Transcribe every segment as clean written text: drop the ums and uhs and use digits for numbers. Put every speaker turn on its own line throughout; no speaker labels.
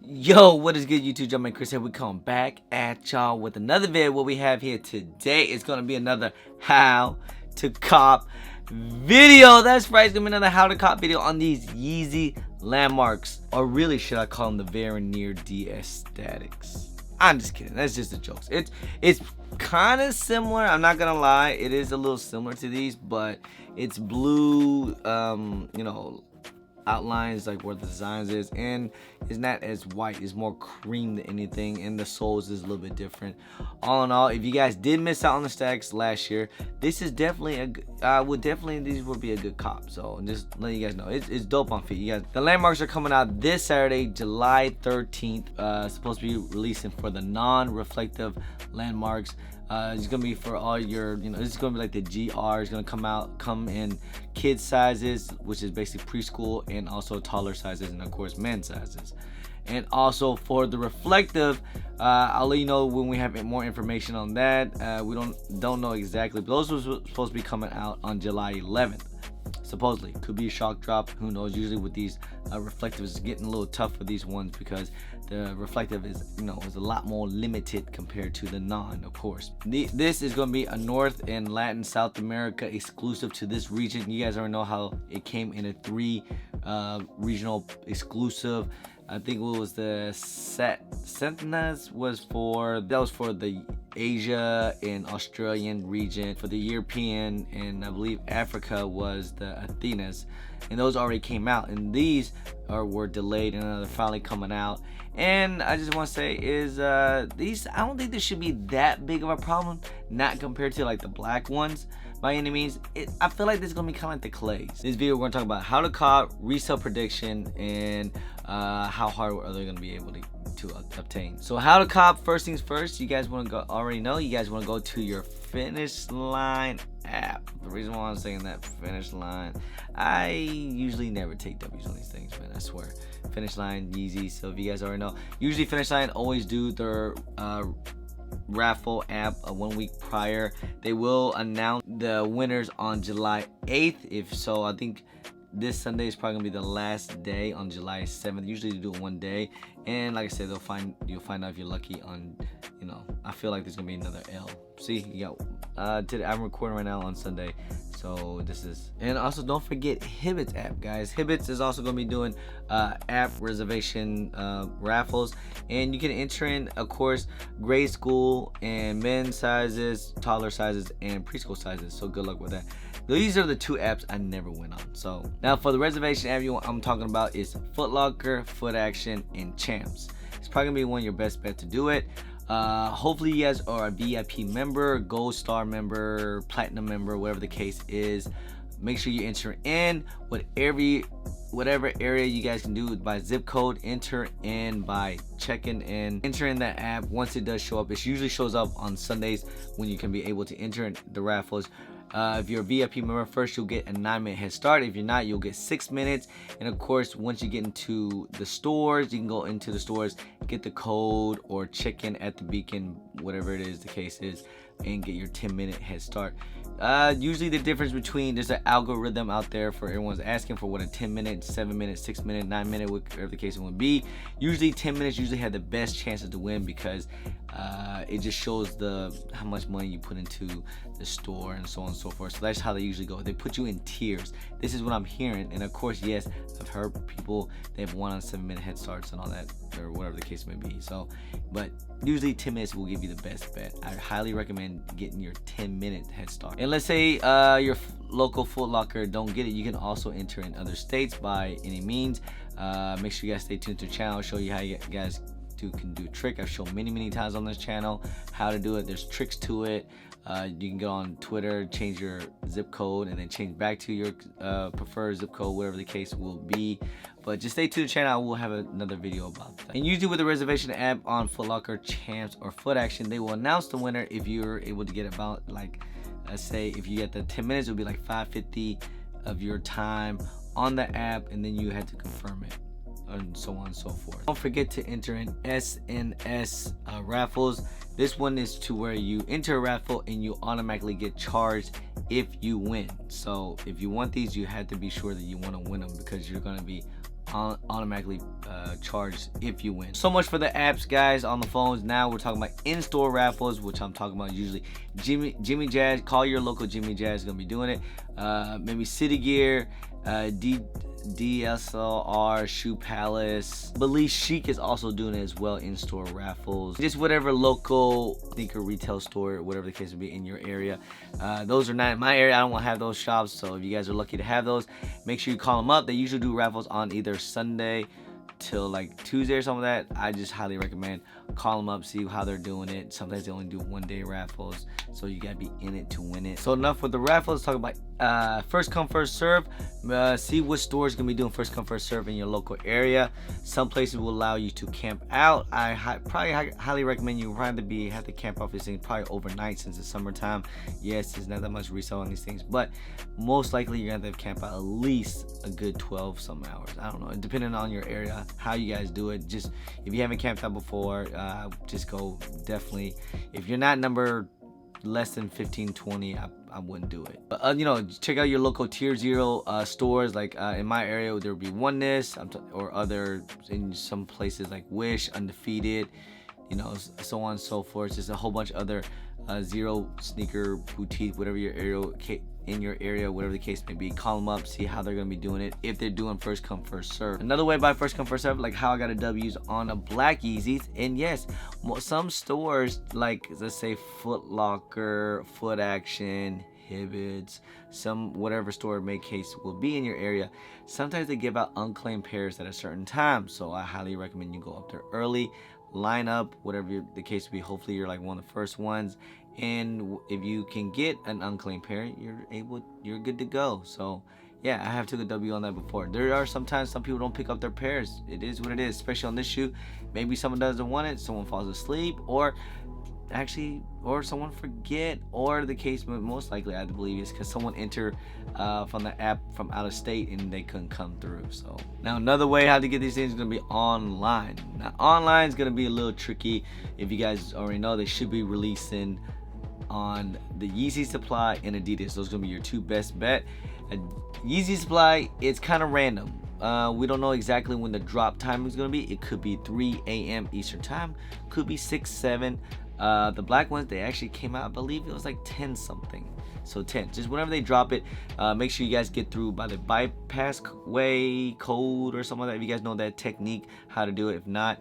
Yo, what is good, YouTube? Jumpman Chris here. We come back at y'all with another video. What we have here today is going to be another how to cop video. That's right, it's going to be another how to cop video on these Yeezy Landmarks, or really should I call them the very near DS Statics. I'm just kidding, that's just a joke. It's kind of similar, I'm not gonna lie. It is a little similar to these, but it's blue, you know, outlines like where the designs is, and it's not as white, it's more cream than anything, and the soles is a little bit different. All in all, if you guys did miss out on the stacks last year, this is definitely these would be a good cop. So just letting you guys know, it's dope on feet. You guys, the Landmarks are coming out this Saturday, July 13th. Supposed to be releasing for the non-reflective Landmarks. It's gonna be for all your, you know, this is gonna be like the GR. It's gonna come in kid sizes, which is basically preschool, and also taller sizes, and of course men's sizes. And also for the reflective, I'll let you know when we have more information on that. We don't know exactly, but those were supposed to be coming out on July 11th. Supposedly, could be a shock drop, who knows. Usually with these reflectives, it's getting a little tough for these ones because the reflective is, you know, is a lot more limited compared to the non, of course. This is going to be a North and Latin South America exclusive to this region. You guys already know how it came in a 3 regional exclusive. I think what was the Sentinels was for the Asia and Australian region. For the European and I believe Africa was the Athenas, and those already came out, and these were delayed and they're finally coming out. And I just want to say is these, I don't think this should be that big of a problem, not compared to like the black ones by any means. I feel like this is gonna be kind of like the clays. This video we're gonna talk about how to cop, resale prediction, and how hard are they gonna be able to obtain. So how to cop, first things first, you guys want to already know, you guys want to go to your Finish Line app. The reason why I'm saying that, Finish Line, I usually never take W's on these things, man, I swear. Finish Line, Yeezy. So if you guys already know, usually Finish Line always do their raffle app 1 week prior. They will announce the winners on July 8th. If so, I think this Sunday is probably gonna be the last day on July 7th. Usually they do it one day, and like I said, you'll find out if you're lucky on, you know, I feel like there's gonna be another L. See, you got today I'm recording right now on Sunday, so this is. And also don't forget Hibbits app, guys. Hibbits is also gonna be doing app reservation raffles, and you can enter in, of course, grade school and men's sizes, taller sizes, and preschool sizes. So good luck with that. These are the 2 apps I never went on. So now for the reservation app I'm talking about is Footlocker, Foot Action, and Champs. It's probably gonna be one of your best bet to do it. Hopefully you guys are a VIP member, Gold Star member, Platinum member, whatever the case is. Make sure you enter in whatever area you guys can do by zip code. Enter in by checking in, enter in that app. Once it does show up, it usually shows up on Sundays when you can be able to enter in the raffles. If you're a VIP member, first you'll get a 9-minute head start. If you're not, you'll get 6 minutes. And of course, once you get into the stores, you can go into the stores, get the code, or check in at the beacon, whatever it is the case is, and get your 10-minute head start. Usually the difference between, there's an algorithm out there for everyone's asking for what a 10-minute, 7-minute, 6-minute, 9-minute, whatever the case it would be. Usually 10 minutes usually have the best chances to win, because it just shows how much money you put into the store and so on and so forth. So that's how they usually go. They put you in tiers. This is what I'm hearing, and of course, yes, I've heard people they've won on 7-minute head starts and all that, or whatever the case may be. So, but usually 10 minutes will give you the best bet. I highly recommend getting your 10-minute head start. And let's say your local Footlocker don't get it, you can also enter in other states by any means. Make sure you guys stay tuned to the channel. I'll show you how you guys can do a trick. I've shown many times on this channel how to do it. There's tricks to it. You can go on Twitter, change your zip code, and then change back to your preferred zip code, whatever the case will be. But just stay tuned to the channel. I will have another video about that. And usually with the reservation app on Footlocker, Champs, or Foot Action, they will announce the winner if you're able to get about, like, say if you get the 10 minutes, it'll be like 550 of your time on the app, and then you had to confirm it, and so on and so forth. Don't forget to enter in SNS raffles. This one is to where you enter a raffle and you automatically get charged if you win. So if you want these, you have to be sure that you want to win them, because you're going to be automatically charged if you win. So much for the apps, guys, on the phones. Now we're talking about in-store raffles, which I'm talking about usually Jimmy Jazz. Call your local Jimmy Jazz, gonna be doing it. Maybe City Gear, DSLR, Shoe Palace. I believe Chic is also doing it as well, in-store raffles. Just whatever local sneaker retail store, whatever the case would be in your area. Those are not in my area. I don't want to have those shops, so if you guys are lucky to have those, make sure you call them up. They usually do raffles on either Sunday till like Tuesday or something like that. I just highly recommend call them up, see how they're doing it. Sometimes they only do one-day raffles, so you gotta be in it to win it. So enough with the raffles. Talk about first come first serve. See which store is gonna be doing first come first serve in your local area. Some places will allow you to camp out. I highly recommend you have to camp out for these things probably overnight, since it's summertime. Yes, there's not that much resale on these things, but most likely you're gonna have to camp out at least a good 12 some hours. I don't know, depending on your area, how you guys do it. Just if you haven't camped out before, just go. Definitely, if you're not number less than 15-20, I wouldn't do it. But check out your local tier 0 stores. Like in my area, there would be Oneness, or other in some places like Wish, Undefeated, so on and so forth. Just a whole bunch of other zero sneaker boutique, whatever your area, whatever the case may be. Call them up, see how they're gonna be doing it, if they're doing first come first serve. Another way by first come first serve, like how I got a W's on a black Yeezys. And yes, some stores, like let's say Footlocker, Foot Action, Hibbids, some whatever store may case will be in your area, sometimes they give out unclaimed pairs at a certain time. So I highly recommend you go up there early, line up, whatever the case will be. Hopefully you're like one of the first ones, and if you can get an unclaimed pair, you're good to go. So yeah, I have took a W on that before. There are sometimes some people don't pick up their pairs. It is what it is, especially on this shoe. Maybe someone doesn't want it, someone falls asleep, or someone forget, or the case most likely I believe is because someone entered from the app from out of state and they couldn't come through. So now another way how to get these things is going to be online. Now online is going to be a little tricky. If you guys already know, they should be releasing on the Yeezy Supply and Adidas. Those are going to be your two best bet. Yeezy Supply, it's kind of random. We don't know exactly when the drop time is going to be. It could be 3 a.m. Eastern time, could be 6, 7. The black ones, they actually came out, I believe it was like 10 something. So 10, just whenever they drop it, make sure you guys get through by the bypass way code or something like that. If you guys know that technique, how to do it. If not,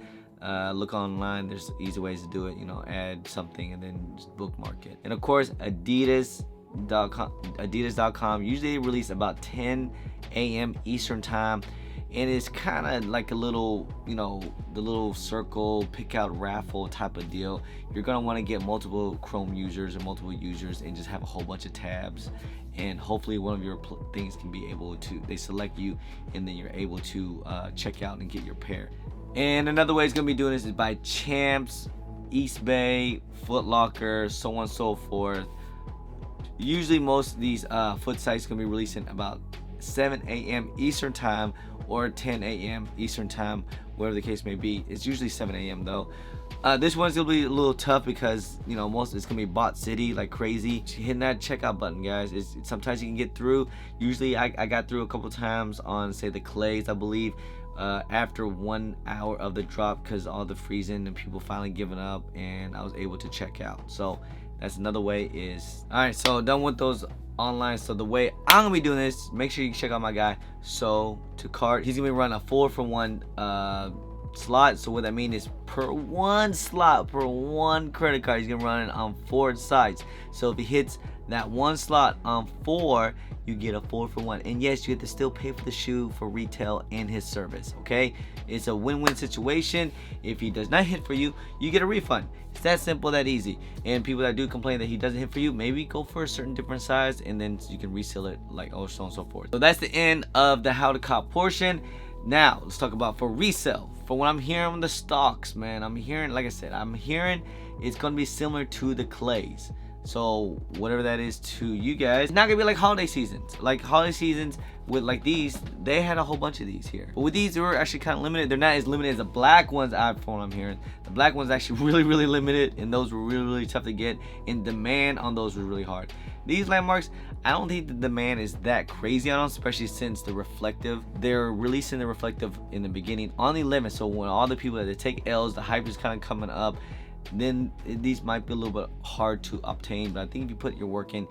look online. There's easy ways to do it. Add something and then just bookmark it. And of course, Adidas.com usually they release about 10 a.m. Eastern time, and it's kind of like a little, the little circle pick out raffle type of deal. You're gonna want to get multiple Chrome users or multiple users and just have a whole bunch of tabs, and hopefully one of your things can be able to, they select you and then you're able to check out and get your pair. And another way it's gonna be doing this is by Champs, East Bay, Footlocker, so on and so forth. Usually most of these foot sites gonna be releasing about 7 a.m. Eastern time or 10 a.m. Eastern time, whatever the case may be. It's usually 7 a.m. though. This one's gonna be a little tough because most it's gonna be bot city like crazy. Hitting that checkout button, guys, sometimes you can get through. Usually I got through a couple times on, say, the clays, I believe, after 1 hour of the drop, because all the freezing and people finally giving up, and I was able to check out. So that's another way is. All right, so done with those online. So the way I'm gonna be doing this, make sure you check out my guy So to Cart. He's gonna be running a 4-for-1 slot. So what that means is per one slot, per one credit card, he's gonna run it on 4 sites. So if he hits that one slot on 4, you get a 4-for-1. And yes, you have to still pay for the shoe for retail and his service. Okay, it's a win-win situation. If he does not hit for you, you get a refund. It's that simple, that easy. And people that do complain that he doesn't hit for you, maybe go for a certain different size and then you can resell it, like so on and so forth. So that's the end of the how to cop portion. Now let's talk about for resale. For what I'm hearing on the stocks, man, I'm hearing, like I said, I'm hearing it's gonna be similar to the clays. So whatever that is to you guys, it's not gonna be like holiday seasons. Like holiday seasons with like these, they had a whole bunch of these here. But with these, they were actually kind of limited. They're not as limited as the black ones. From what I'm hearing, the black ones actually really limited, and those were really tough to get. And demand on those was really hard. These Landmarks, I don't think the demand is that crazy on them, especially since the reflective, they're releasing the reflective in the beginning on the 11th. So when all the people that they take L's, the hype is kind of coming up, then these might be a little bit hard to obtain. But I think if you put your work in,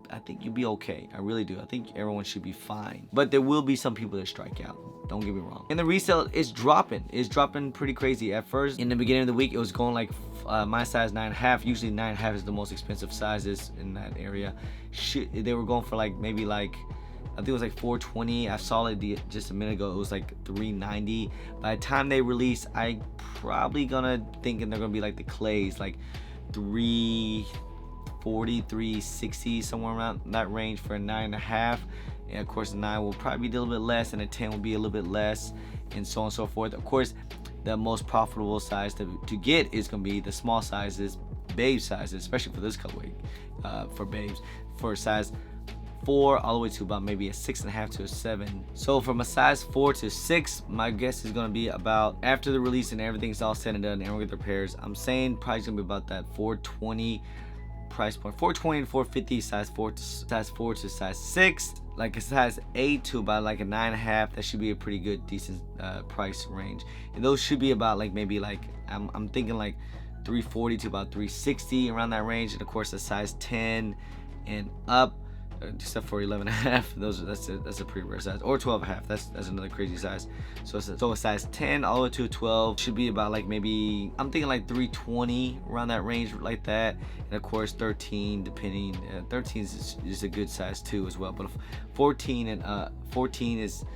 I think you'll be okay. I really do. I think everyone should be fine. But there will be some people that strike out. Don't get me wrong. And the resale is dropping. It's dropping pretty crazy. At first, in the beginning of the week, it was going like my size 9.5. Usually 9.5 is the most expensive sizes in that area. They were going for like maybe like, I think it was like 420. I saw it just a minute ago. It was like 390. By the time they release, I probably thinking they're gonna be like the clays, like 340, 360, somewhere around that range for a 9.5. And of course, the 9 will probably be a little bit less, and a 10 will be a little bit less, and so on and so forth. Of course, the most profitable size to get is gonna be the small sizes, babe sizes, especially for this colorway, for babes, for size 4 all the way to about maybe a 6.5 to a 7. So from a size 4 to 6, my guess is going to be about, after the release and everything's all said and done and everyone get their pairs, I'm saying probably going to be about that 420 price point, 420 to 450, size 4 to size 6. Like a size 8 to about like a 9.5, that should be a pretty good decent price range. And those should be about like maybe like I'm thinking like 340 to about 360, around that range. And of course a size 10 and up, except for 11.5, that's a pretty rare size, or 12.5, that's another crazy size. So a size 10 all the way to a 12 should be about like maybe, I'm thinking like 320, around that range like that. And of course 13, depending, 13 is a good size too as well. But 14 and 14 is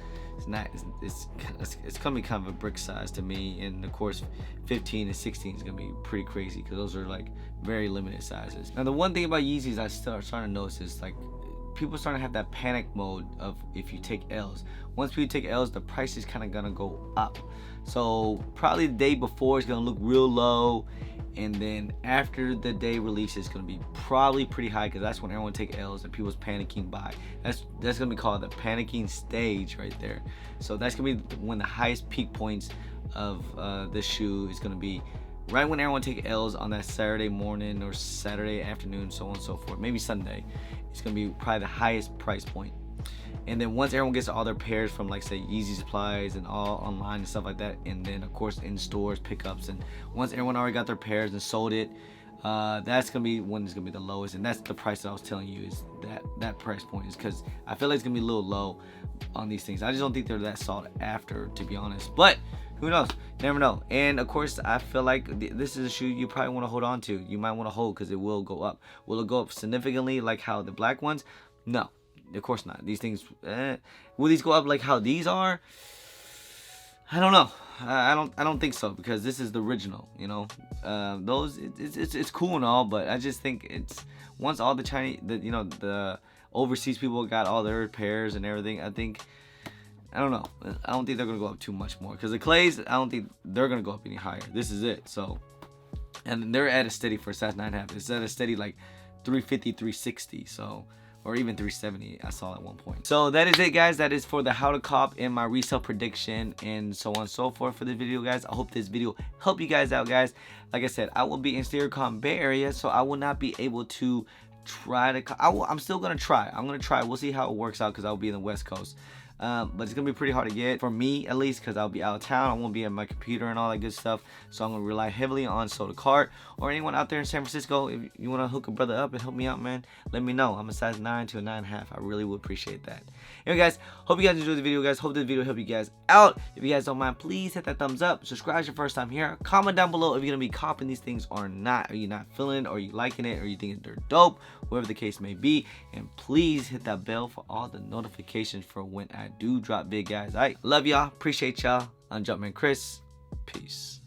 not, it's gonna be kind of a brick size to me. And of course 15 and 16 is gonna be pretty crazy, because those are like very limited sizes. Now the one thing about Yeezys I starting to notice is like people are starting to have that panic mode of if you take L's. Once people take L's, the price is kind of gonna go up. So probably the day before is gonna look real low, and then after the day release it's gonna be probably pretty high, because that's when everyone take L's and people's panicking buy. That's gonna be called the panicking stage right there. So that's gonna be when the highest peak points of this shoe is gonna be, right when everyone take L's on that Saturday morning or Saturday afternoon, so on and so forth, maybe Sunday. It's gonna be probably the highest price point. And then once everyone gets all their pairs from, like, say, Yeezy supplies and all online and stuff like that, and then of course in stores, pickups, and once everyone already got their pairs and sold it, that's gonna be when it's gonna be the lowest. And that's the price that I was telling you, is that price point, is because I feel like it's gonna be a little low on these things. I just don't think they're that sought after, to be honest, but who knows? Never know. And of course, I feel like this is a shoe you probably want to hold on to. You might want to hold, because it will go up. Will it go up significantly like how the black ones? No, of course not. These things, will these go up like how these are? I don't know. I don't think so, because this is the original. You know, those it's cool and all, but I just think it's, once all the Chinese, the overseas people got all their pairs and everything, I don't know. I don't think they're gonna go up too much more, because the clays, I don't think they're gonna go up any higher. This is it. So, and they're at a steady for size 9.5. It's at a steady like 350, 360. So, or even 370. I saw at one point. So that is it, guys. That is for the how to cop and my resale prediction and so on and so forth for this video, guys. I hope this video helped you guys out, guys. Like I said, I will be in SNEAKERHEAD Bay Area, so I will not be able to try to. I'm still gonna try. I'm gonna try. We'll see how it works out, because I'll be in the West Coast. But it's gonna be pretty hard to get, for me at least, because I'll be out of town. I won't be at my computer and all that good stuff, so I'm gonna rely heavily on Soda Cart, or anyone out there in San Francisco. If you want to hook a brother up and help me out, man, let me know. I'm a size 9 to a 9.5. I really would appreciate that. Anyway, guys, hope you guys enjoyed the video, guys. Hope this video helped you guys out. If you guys don't mind, please hit that thumbs up. Subscribe if your first time here. Comment down below if you're gonna be copping these things or not. Are you not feeling it, or are you liking it, or you think they're dope, whatever the case may be. And please hit that bell for all the notifications for when I do drop big, guys. All right, love y'all, appreciate y'all. I'm Jumpman Chris. Peace.